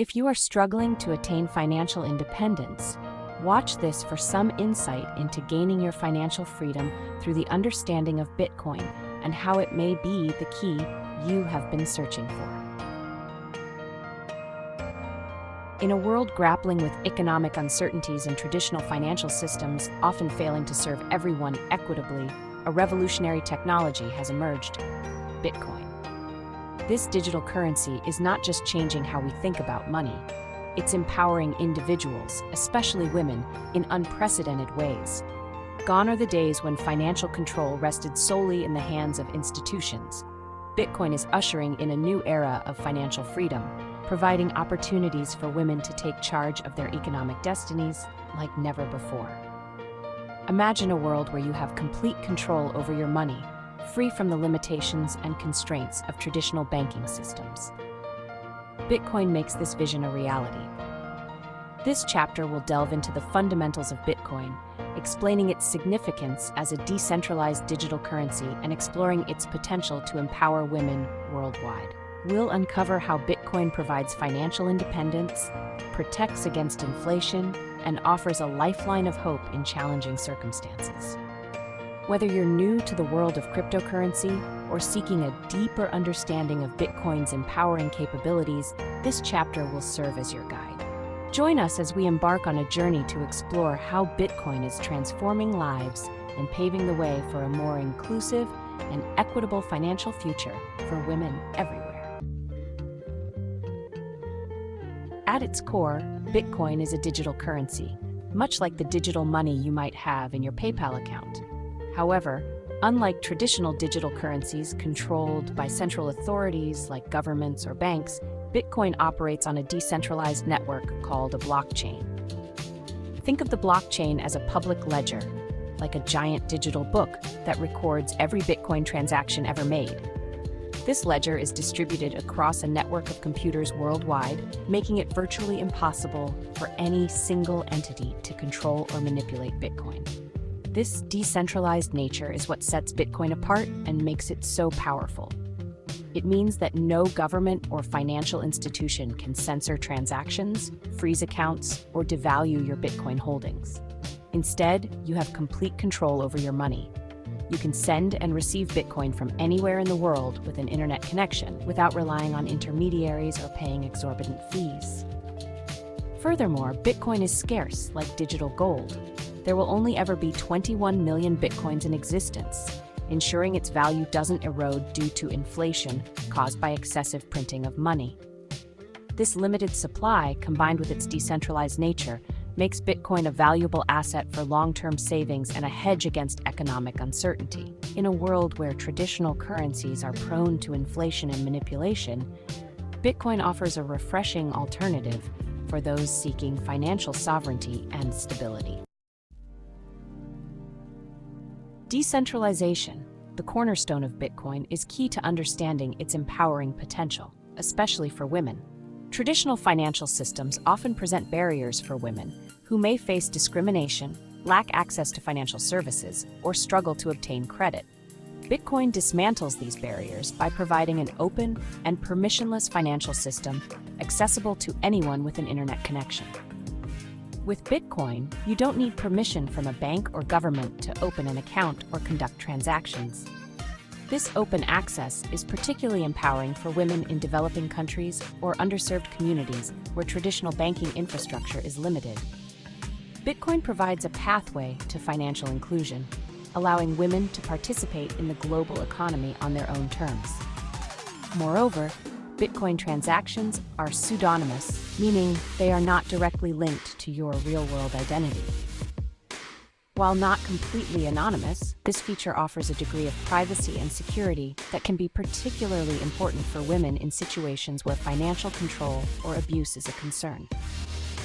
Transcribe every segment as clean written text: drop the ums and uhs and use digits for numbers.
If you are struggling to attain financial independence, watch this for some insight into gaining your financial freedom through the understanding of Bitcoin and how it may be the key you have been searching for. In a world grappling with economic uncertainties and traditional financial systems often failing to serve everyone equitably, a revolutionary technology has emerged: Bitcoin. This digital currency is not just changing how we think about money, it's empowering individuals, especially women, in unprecedented ways. Gone are the days when financial control rested solely in the hands of institutions. Bitcoin is ushering in a new era of financial freedom, providing opportunities for women to take charge of their economic destinies like never before. Imagine a world where you have complete control over your money, free from the limitations and constraints of traditional banking systems. Bitcoin makes this vision a reality. This chapter will delve into the fundamentals of Bitcoin, explaining its significance as a decentralized digital currency and exploring its potential to empower women worldwide. We'll uncover how Bitcoin provides financial independence, protects against inflation, and offers a lifeline of hope in challenging circumstances. Whether you're new to the world of cryptocurrency or seeking a deeper understanding of Bitcoin's empowering capabilities, this chapter will serve as your guide. Join us as we embark on a journey to explore how Bitcoin is transforming lives and paving the way for a more inclusive and equitable financial future for women everywhere. At its core, Bitcoin is a digital currency, much like the digital money you might have in your PayPal account. However, unlike traditional digital currencies controlled by central authorities like governments or banks, Bitcoin operates on a decentralized network called a blockchain. Think of the blockchain as a public ledger, like a giant digital book that records every Bitcoin transaction ever made. This ledger is distributed across a network of computers worldwide, making it virtually impossible for any single entity to control or manipulate Bitcoin. This decentralized nature is what sets Bitcoin apart and makes it so powerful. It means that no government or financial institution can censor transactions, freeze accounts, or devalue your Bitcoin holdings. Instead, you have complete control over your money. You can send and receive Bitcoin from anywhere in the world with an internet connection without relying on intermediaries or paying exorbitant fees. Furthermore, Bitcoin is scarce, like digital gold. There will only ever be 21 million Bitcoins in existence, ensuring its value doesn't erode due to inflation caused by excessive printing of money. This limited supply, combined with its decentralized nature, makes Bitcoin a valuable asset for long-term savings and a hedge against economic uncertainty. In a world where traditional currencies are prone to inflation and manipulation, Bitcoin offers a refreshing alternative for those seeking financial sovereignty and stability. Decentralization, the cornerstone of Bitcoin, is key to understanding its empowering potential, especially for women. Traditional financial systems often present barriers for women who may face discrimination, lack access to financial services, or struggle to obtain credit. Bitcoin dismantles these barriers by providing an open and permissionless financial system accessible to anyone with an internet connection. With Bitcoin, you don't need permission from a bank or government to open an account or conduct transactions. This open access is particularly empowering for women in developing countries or underserved communities where traditional banking infrastructure is limited. Bitcoin provides a pathway to financial inclusion, allowing women to participate in the global economy on their own terms. Moreover, Bitcoin transactions are pseudonymous, meaning they are not directly linked to your real-world identity. While not completely anonymous, this feature offers a degree of privacy and security that can be particularly important for women in situations where financial control or abuse is a concern.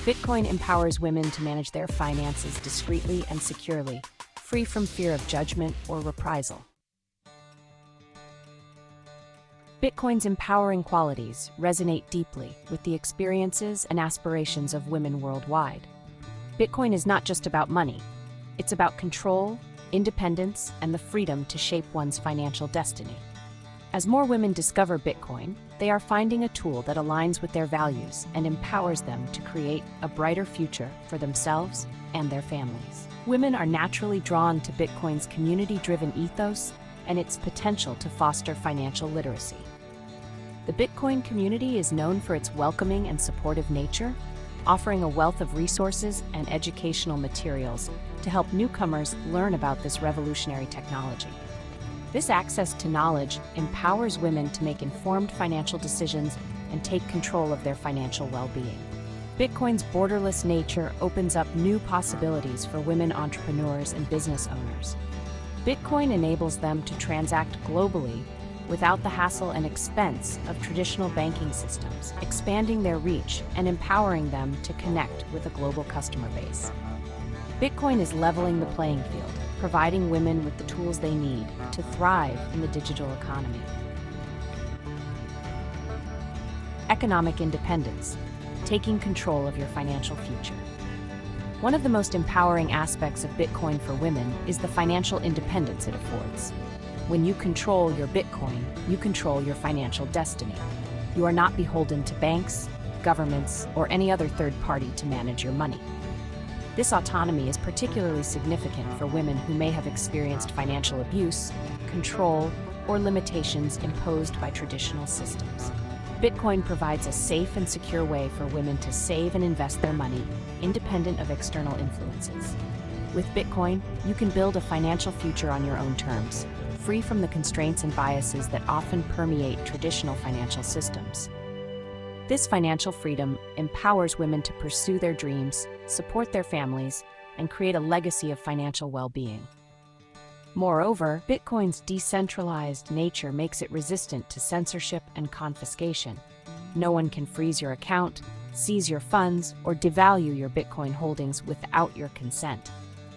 Bitcoin empowers women to manage their finances discreetly and securely, free from fear of judgment or reprisal. Bitcoin's empowering qualities resonate deeply with the experiences and aspirations of women worldwide. Bitcoin is not just about money. It's about control, independence, and the freedom to shape one's financial destiny. As more women discover Bitcoin, they are finding a tool that aligns with their values and empowers them to create a brighter future for themselves and their families. Women are naturally drawn to Bitcoin's community-driven ethos and its potential to foster financial literacy. The Bitcoin community is known for its welcoming and supportive nature, offering a wealth of resources and educational materials to help newcomers learn about this revolutionary technology. This access to knowledge empowers women to make informed financial decisions and take control of their financial well-being. Bitcoin's borderless nature opens up new possibilities for women entrepreneurs and business owners. Bitcoin enables them to transact globally without the hassle and expense of traditional banking systems, expanding their reach and empowering them to connect with a global customer base. Bitcoin is leveling the playing field, providing women with the tools they need to thrive in the digital economy. Economic independence, taking control of your financial future. One of the most empowering aspects of Bitcoin for women is the financial independence it affords. When you control your Bitcoin, you control your financial destiny. You are not beholden to banks, governments, or any other third party to manage your money. This autonomy is particularly significant for women who may have experienced financial abuse, control, or limitations imposed by traditional systems. Bitcoin provides a safe and secure way for women to save and invest their money, independent of external influences. With Bitcoin, you can build a financial future on your own terms, free from the constraints and biases that often permeate traditional financial systems. This financial freedom empowers women to pursue their dreams, support their families, and create a legacy of financial well-being. Moreover, Bitcoin's decentralized nature makes it resistant to censorship and confiscation. No one can freeze your account, seize your funds, or devalue your Bitcoin holdings without your consent.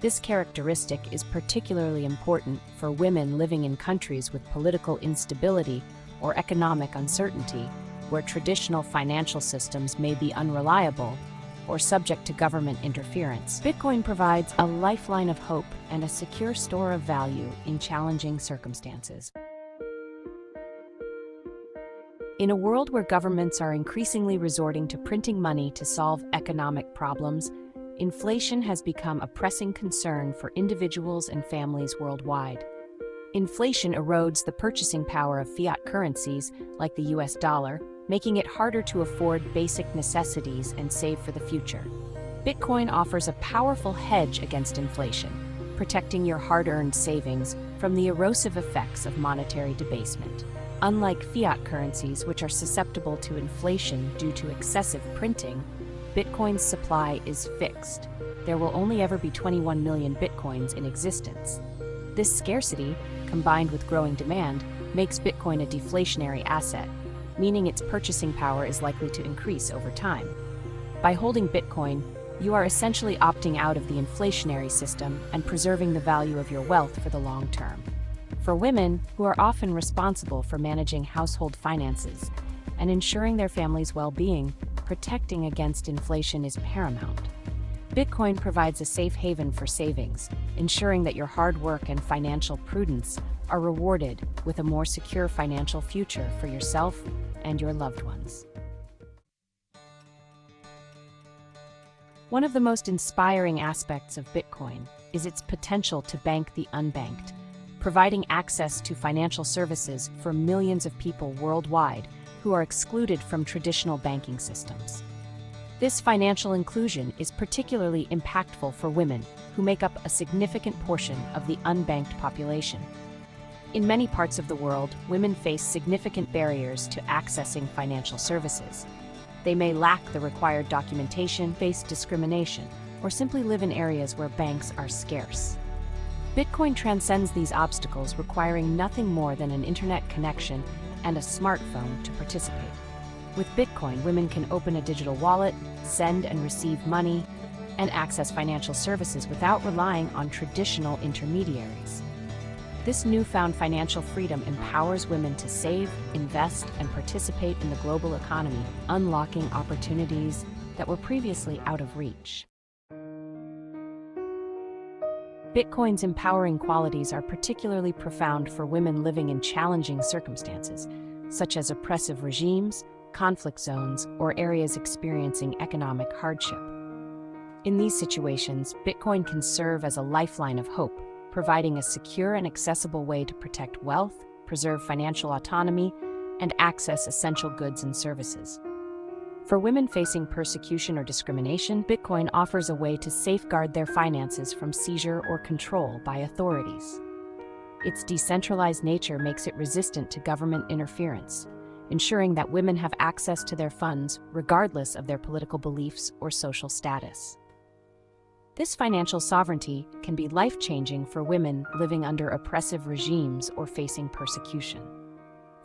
This characteristic is particularly important for women living in countries with political instability or economic uncertainty, where traditional financial systems may be unreliable or subject to government interference. Bitcoin provides a lifeline of hope and a secure store of value in challenging circumstances. In a world where governments are increasingly resorting to printing money to solve economic problems, inflation has become a pressing concern for individuals and families worldwide. Inflation erodes the purchasing power of fiat currencies, like the US dollar, making it harder to afford basic necessities and save for the future. Bitcoin offers a powerful hedge against inflation, protecting your hard-earned savings from the erosive effects of monetary debasement. Unlike fiat currencies, which are susceptible to inflation due to excessive printing, Bitcoin's supply is fixed. There will only ever be 21 million Bitcoins in existence. This scarcity, combined with growing demand, makes Bitcoin a deflationary asset, meaning its purchasing power is likely to increase over time. By holding Bitcoin, you are essentially opting out of the inflationary system and preserving the value of your wealth for the long term. For women, who are often responsible for managing household finances and ensuring their family's well-being, protecting against inflation is paramount. Bitcoin provides a safe haven for savings, ensuring that your hard work and financial prudence are rewarded with a more secure financial future for yourself and your loved ones. One of the most inspiring aspects of Bitcoin is its potential to bank the unbanked, providing access to financial services for millions of people worldwide who are excluded from traditional banking systems. This financial inclusion is particularly impactful for women, who make up a significant portion of the unbanked population. In many parts of the world, women face significant barriers to accessing financial services. They may lack the required documentation, face discrimination, or simply live in areas where banks are scarce. Bitcoin transcends these obstacles, requiring nothing more than an internet connection and a smartphone to participate. With Bitcoin, women can open a digital wallet, send and receive money, and access financial services without relying on traditional intermediaries. This newfound financial freedom empowers women to save, invest, and participate in the global economy, unlocking opportunities that were previously out of reach. Bitcoin's empowering qualities are particularly profound for women living in challenging circumstances, such as oppressive regimes, conflict zones, or areas experiencing economic hardship. In these situations, Bitcoin can serve as a lifeline of hope, providing a secure and accessible way to protect wealth, preserve financial autonomy, and access essential goods and services. For women facing persecution or discrimination, Bitcoin offers a way to safeguard their finances from seizure or control by authorities. Its decentralized nature makes it resistant to government interference, ensuring that women have access to their funds regardless of their political beliefs or social status. This financial sovereignty can be life-changing for women living under oppressive regimes or facing persecution.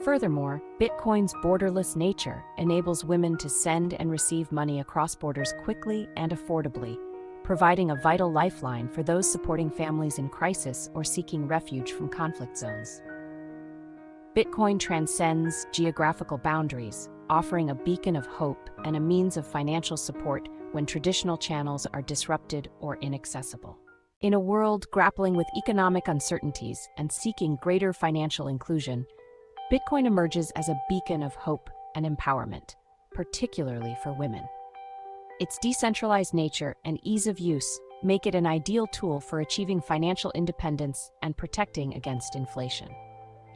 Furthermore, Bitcoin's borderless nature enables women to send and receive money across borders quickly and affordably, providing a vital lifeline for those supporting families in crisis or seeking refuge from conflict zones. Bitcoin transcends geographical boundaries, offering a beacon of hope and a means of financial support when traditional channels are disrupted or inaccessible. In a world grappling with economic uncertainties and seeking greater financial inclusion, Bitcoin emerges as a beacon of hope and empowerment, particularly for women. Its decentralized nature and ease of use make it an ideal tool for achieving financial independence and protecting against inflation.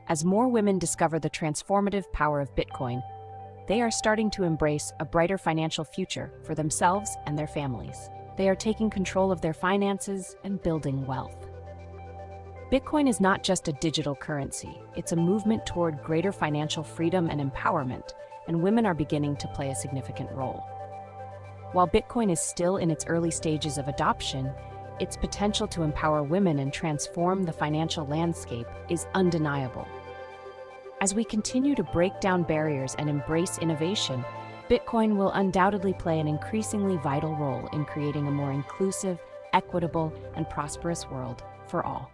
As more women discover the transformative power of Bitcoin, they are starting to embrace a brighter financial future for themselves and their families. They are taking control of their finances and building wealth. Bitcoin is not just a digital currency, it's a movement toward greater financial freedom and empowerment, and women are beginning to play a significant role. While Bitcoin is still in its early stages of adoption, its potential to empower women and transform the financial landscape is undeniable. As we continue to break down barriers and embrace innovation, Bitcoin will undoubtedly play an increasingly vital role in creating a more inclusive, equitable, and prosperous world for all.